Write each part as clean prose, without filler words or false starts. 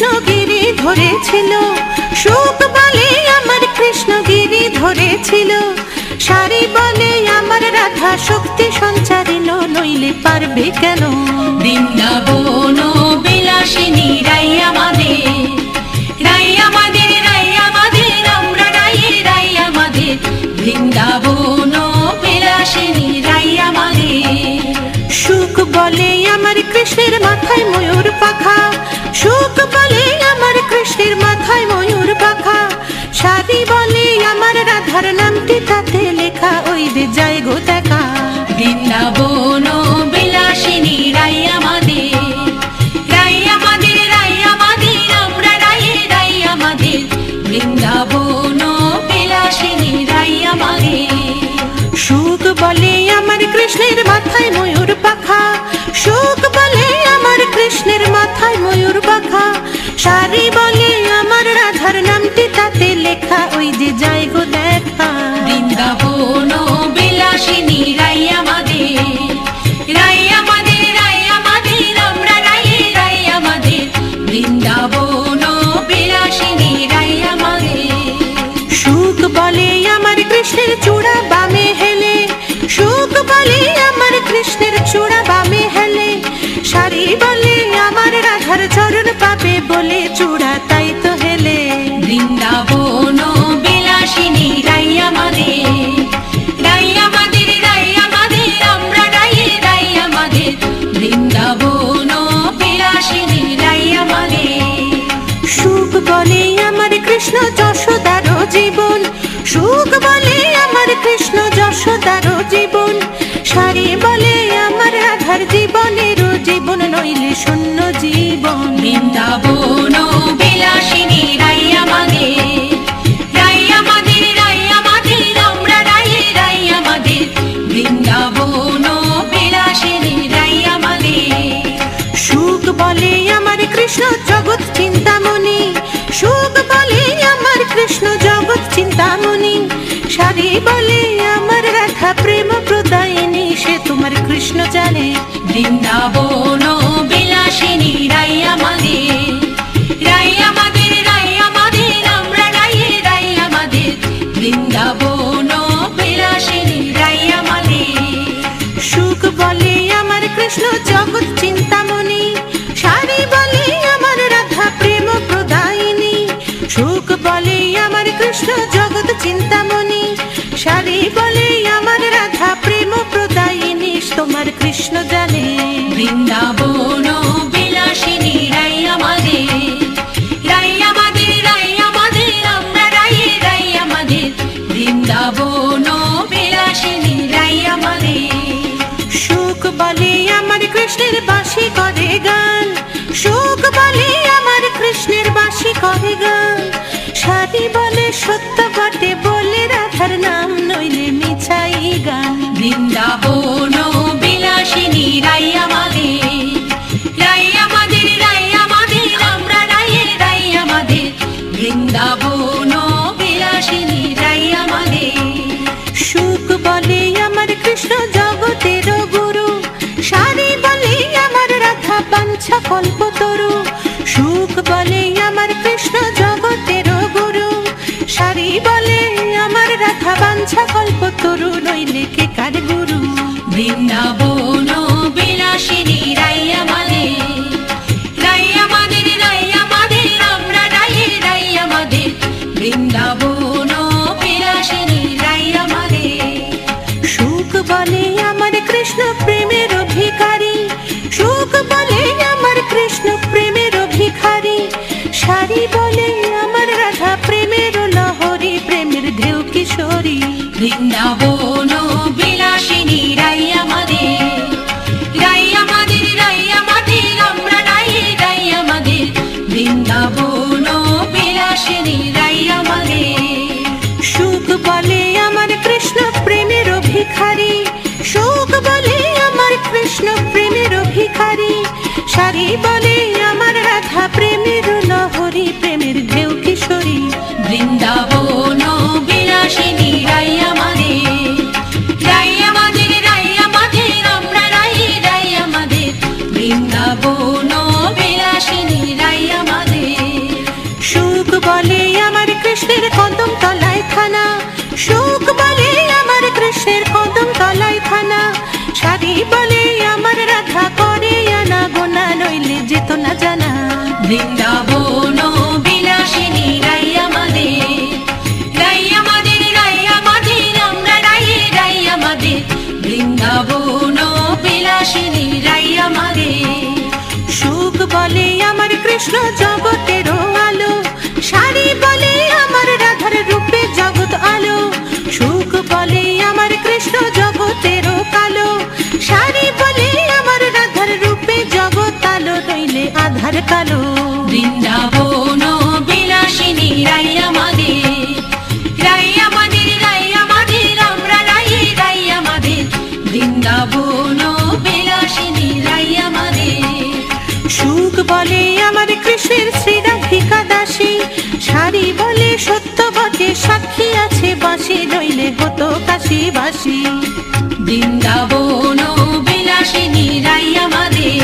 কৃষ্ণ গিরি ধরেছিল, সুখ বলে আমার কৃষ্ণ গিরি ধরেছিল। সারি বলে আমার রাধা শক্তি সঞ্চারিল, নইলে পারবে কেন? বৃন্দাবন বিলাসিনী রাই আমাদের, রাই আমাদের, রাই আমাদের, আমরা রাইয়ের রাই আমাদের। বৃন্দাবন বিলাসিনী রাই আমাদের। সুখ বলে আমার কৃষ্ণের মাথায় ময়ূর পাখা, সুখ বলে আমার কৃষ্ণের মাথায় ময়ূর পাখা। সারি বলে আমার রাধার নামটি তাতে লেখা, ওই যে যায় গো দেখা। বৃন্দাবন বিলাসিনী রাই আমাদের, রাই আমাদের, রাই আমাদের, আমরা রাইয়ের রাই আমাদের। বৃন্দাবন বিলাসিনী রাই আমাদের। সুখ বলে আমার কৃষ্ণের মাথায় ময়ূর পাখা, সুখ বলে আমার কৃষ্ণের মাথায় ময়ূর পাখা। সারি বলে আমার রাধার নামটি তাতে লেখা, ওই যে যায় গো দেখা। বৃন্দাবন বিলাসিনী রাই আমাদের, রাই আমাদের, রাই আমাদের, আমরা রাইয়ের রাই আমাদের। বৃন্দাবন বিলাসিনী রাই আমাদের। সুখ বলে আমার কৃষ্ণের চূড়া বামে হেলে, সুখ বলে আমার কৃষ্ণের চূড়া বামে হেলে। সারি বলে আমার রাধার চরণ পাবে বলে, চূড়া তাই তো হেলে। বৃন্দাবন বিলাসিনী রাই আমাদের, রাই আমাদের, রাই আমাদের, আমরা রাইয়ের রাই আমাদের। বৃন্দাবন বিলাসিনী রাই আমাদের। সুখ বলে আমার কৃষ্ণ যশোদার জীবন, সুখ বলে আমার কৃষ্ণ যশোদার জীবন। সারি বলে আমার রাধার জীবনের জীবন, নইলে শূন্য জীবন। বৃন্দাবন বিলাসিনী রাই আমাদের, রাই আমাদের, রাই আমাদের, আমরা রাইয়ের রাই আমাদের। বৃন্দাবন বিলাসিনী রাই আমাদের। সুখ বলে আমার কৃষ্ণ জগৎ চিন্তামণি, সুখ বলে আমার কৃষ্ণ জগৎ চিন্তামণি। সারি বলে আমার রাধা প্রেম প্রদায়িনী, সে তোমার কৃষ্ণ জানে। বৃন্দাবন বিলাসিনী রাই আমাদের, রাই আমাদের, রাই আমাদের, আমরা রাইয়ের রাই আমাদের। বৃন্দাবন বিলাসিনী রাই আমাদের। সুখ বলে আমার কৃষ্ণ জগৎ চিন্তামণি, সারি বলে আমার রাধা প্রেম প্রদায়িনী। সুখ বলে আমার কৃষ্ণ জগৎ চিন্তামণি, সারি বলে আমার রাধা প্রেম প্রদায়িনী, তোমার কৃষ্ণ জানে। বৃন্দাবন বিলাসিনী রাই আমাদের, রাই আমাদের, রাই আমাদের, আমরা রাইয়ের রাই আমাদের। বৃন্দাবন বিলাসিনী রাই আমাদের। সুখ বলে আমার কৃষ্ণের বাঁশি করে গান, সুখ বলে আমার কৃষ্ণের বাঁশি করে গান। সারি বলে সত্য বটে বলে রাধার নাম, নইলে মিছাই গান। বৃন্দাবন বিলাসিনী রাই আমাদের, রাই আমাদের, রাই আমাদের, আমরা রাইয়ের রাই আমাদের। বৃন্দাবন বিলাসিনী রাই আমাদের। সুখ বলে আমার কৃষ্ণ জগতের গুরু, সারি বলে আমার রাধা বাঞ্ছা কল্পতরু। সুখ বলে আমার কৃষ্ণ জগতের গুরু, সারি বলে আমার রাধা বাঞ্ছা কল্পতরু, নইলে কে কার গুরু। বৃন্দাবন বিলাসিনী রাই আমাদের, রাই আমাদের, রাই আমাদের, আমরা রাইয়ের রাই আমাদের। বৃন্দাবন বিলাসিনী রাই আমাদের। সুখ বলে আমার কৃষ্ণ প্রেমের অধিকারী, সুখ বলে আমার কৃষ্ণ প্রেমের অধিকারী। সারি বলে আমার রাধা প্রেমের লহরী, প্রেমের ঢেউ কিশোরী। বৃন্দাবন বিলাসিনী রাই আমাদের, রাই আমাদের, রাই আমাদের, আমরা রাইয়ের রাই আমাদের। বৃন্দাবন বিলাসিনী রাই আমাদের। সুখ বলে আমার কৃষ্ণ প্রেমের অধিকারী, সুখ বলে আমার কৃষ্ণ প্রেমের অধিকারী। সারি বলে আমার রাধা প্রেমের লহরী, প্রেমের ঢেউ কিশোরী। বৃন্দাবন বিলাসিনী রাই আমাদের, রাই আমাদের, রাই আমাদের, আমরা রাইয়ের রাই আমাদের। বৃন্দাবন বিলাসিনী রাই আমাদের। কৃষ্ণ জগতেরও আলো, শাড়ি বলে আমার রাধার রূপে জগৎ আলো। সুখ বলে আমার কৃষ্ণ জগতেরও কালো, শাড়ি বলে আমার রাধার রূপে জগৎ আলো, নইলে আধার কালো। বৃন্দাবন বিলাসিনী রাই আমাদের, রাই আমাদের, রাই আমাদের, আমরা রাই, রাই আমাদের। বৃন্দাবন বিলাসিনী রাই আমাদের। সুখ বলে আমার কৃষ্ণের শ্রী রাধিকা দাসী, শাড়ি বলে সত্য বটে সাক্ষী আছে বাঁশি, নইলে হতো কাশীবাসী। বৃন্দাবন বিলাসিনী রাই আমাদের,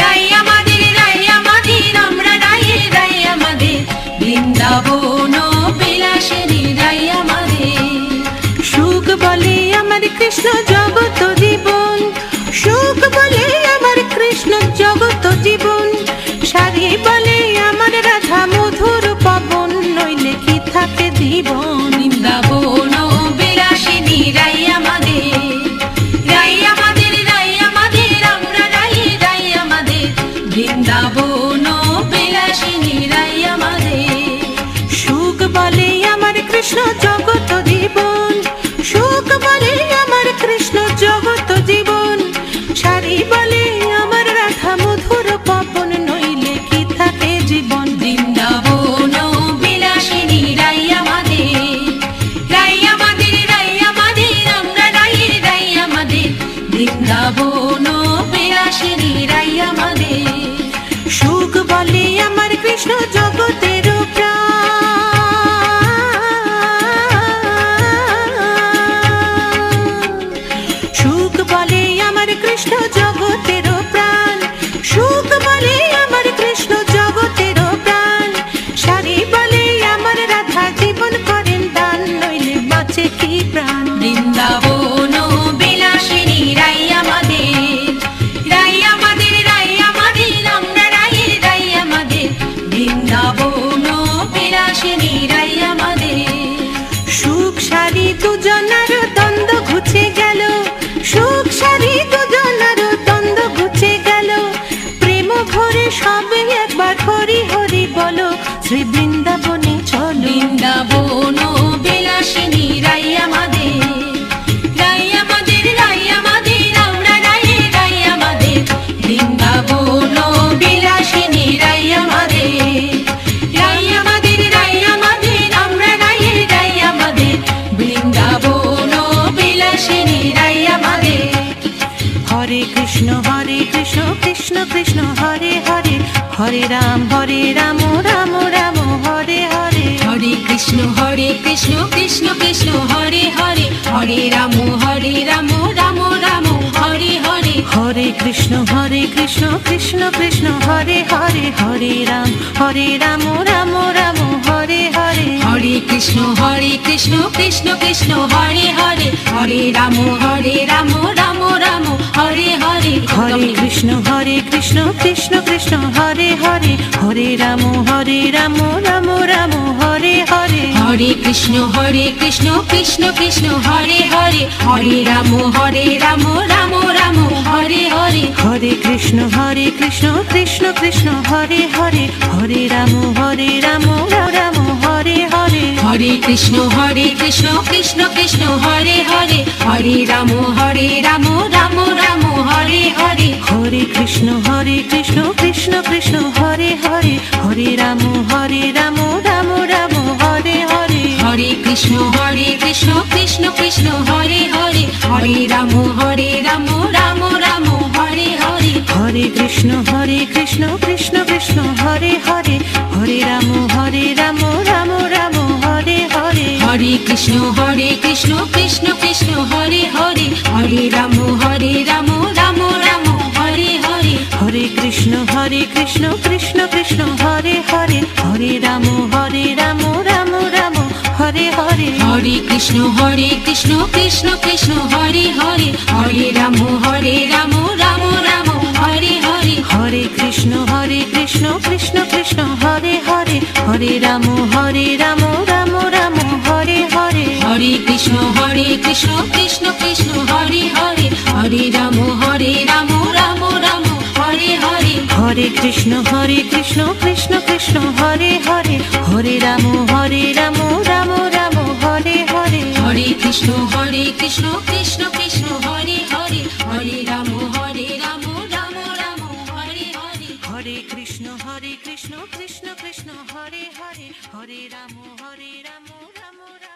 রাই আমাদের, রাই আমাদের, আমরা রাই, রাই আমাদের। বৃন্দাবন বিলাসিনী রাই আমাদের। সুখ বলে আমার কৃষ্ণ জগত জীবন, সুখ বলে আমার কৃষ্ণ জগত জীবন, শাড়ি বলে আমার রাধা মধুর পবন, নইলে কি থাকে জীবন। বৃন্দাবন বিলাসিনী রাই আমাদের, রাই আমাদের, রাই আমাদের, আমরা রাই, রাই আমাদের। বৃন্দাবন বিলাসিনী রাই আমাদের। সুখ বলে আমার কৃষ্ণ জগত জীবন, সুখ বলে আমার কৃষ্ণ জগত জীবন, শাড়ি বলে আমার রাধা মধুর পবন, নইলে কি থাকে জীবন। বৃন্দাবন বিলাসিনী রাই আমাদের, রাই আমাদের, রাই আমাদের, আমরা রাই, রাই আমাদের। বৃন্দাবন বিলাসিনী রাই আমাদের। সুখ বলে আমার কৃষ্ণ জগতের সুখ বলে আমার কৃষ্ণ জগতের প্রাণ, সুখ বলে আমার কৃষ্ণ জগতের প্রাণ, শাড়ি বলে আমার রাধা জীবন করেন দান, নইলে বাঁচে কি প্রাণ। বৃন্দাবন বিলাসিনী রাই আমাদের, রাই আমাদের, রাই আমাদের, আমরা রাই, রাই আমাদের। বৃন্দাবন বিলাসিনী রাই আমাদের। সুখ শাড়ি দুজনার দ্বন্দ্ব ঘুচে গেল, সুখ শাড়ি দুজনার দ্বন্দ্ব ঘুচে গেল, প্রেম ভরে সবে একবার হরি হরি বলো, শ্রী বৃন্দাবনে চলো। বৃন্দাবন বিলাসিনী রাই আমাদের, রাই আমাদের, রাই আমাদের, আমরা রাই, রাই আমাদের। বৃন্দাবন বিলাসিনী রাই আমাদের, রাই আমাদের, রাই আমাদের, আমরা রাই, রাই আমাদের। বৃন্দাবন বিলাসিনী রাই আমাদের। হরে কৃষ্ণ কৃষ্ণ কৃষ্ণ হরে হরে, হরে রাম রাম রাম হরে হরে। হরে কৃষ্ণ কৃষ্ণ কৃষ্ণ হরে হরে, হরে রাম রাম রাম হরে হরে। হরে কৃষ্ণ কৃষ্ণ কৃষ্ণ হরে হরে, হরে রাম রাম রাম হরে হরে। হরে কৃষ্ণ কৃষ্ণ কৃষ্ণ হরে হরে, হরে রাম রাম রাম হরে হরে। হরে কৃষ্ণ কৃষ্ণ কৃষ্ণ হরে হরে, হরে রাম রাম রাম হরে হরে। হরে কৃষ্ণ কৃষ্ণ কৃষ্ণ হরে হরে, হরে রাম রাম রাম হরে হরে। হরে কৃষ্ণ কৃষ্ণ কৃষ্ণ হরে হরে, হরে রাম রাম হরে হরে। হরে কৃষ্ণ কৃষ্ণ কৃষ্ণ হরে হরে, হরে রাম রাম রাম হরে হরে। হরে কৃষ্ণ কৃষ্ণ কৃষ্ণ হরে হরে, হরে রাম রাম রাম হরে হরে। হরে কৃষ্ণ কৃষ্ণ কৃষ্ণ হরে হরে, হরে রাম রাম রাম হরে হরে। হরে কৃষ্ণ কৃষ্ণ কৃষ্ণ হরে হরে, হরে রাম রাম রাম হরে হরে। হরে কৃষ্ণ কৃষ্ণ কৃষ্ণ হরে হরে, হরে রাম রাম রাম হরে হরে। হরে কৃষ্ণ কৃষ্ণ কৃষ্ণ হরে হরে, হরে রাম রাম রাম হরে হরে। হরে কৃষ্ণ কৃষ্ণ কৃষ্ণ হরে হরে, হরে রাম রাম রাম হরে হরে। হরে কৃষ্ণ কৃষ্ণ কৃষ্ণ হরে হরে, হরে রাম রাম রাম হরে হরে। হরে কৃষ্ণ কৃষ্ণ কৃষ্ণ হরে হরে, হরে রাম রাম রাম হরে হরে। হরে কৃষ্ণ কৃষ্ণ কৃষ্ণ হরে হরে হরে রাম রাম রাম হরে হরে হরে কৃষ্ণ কৃষ্ণ কৃষ্ণ হরে হরে হরে রাম রাম রাম হরে হরে হরে কৃষ্ণ কৃষ্ণ কৃষ্ণ হরে হরে হরে রাম রাম রাম রাম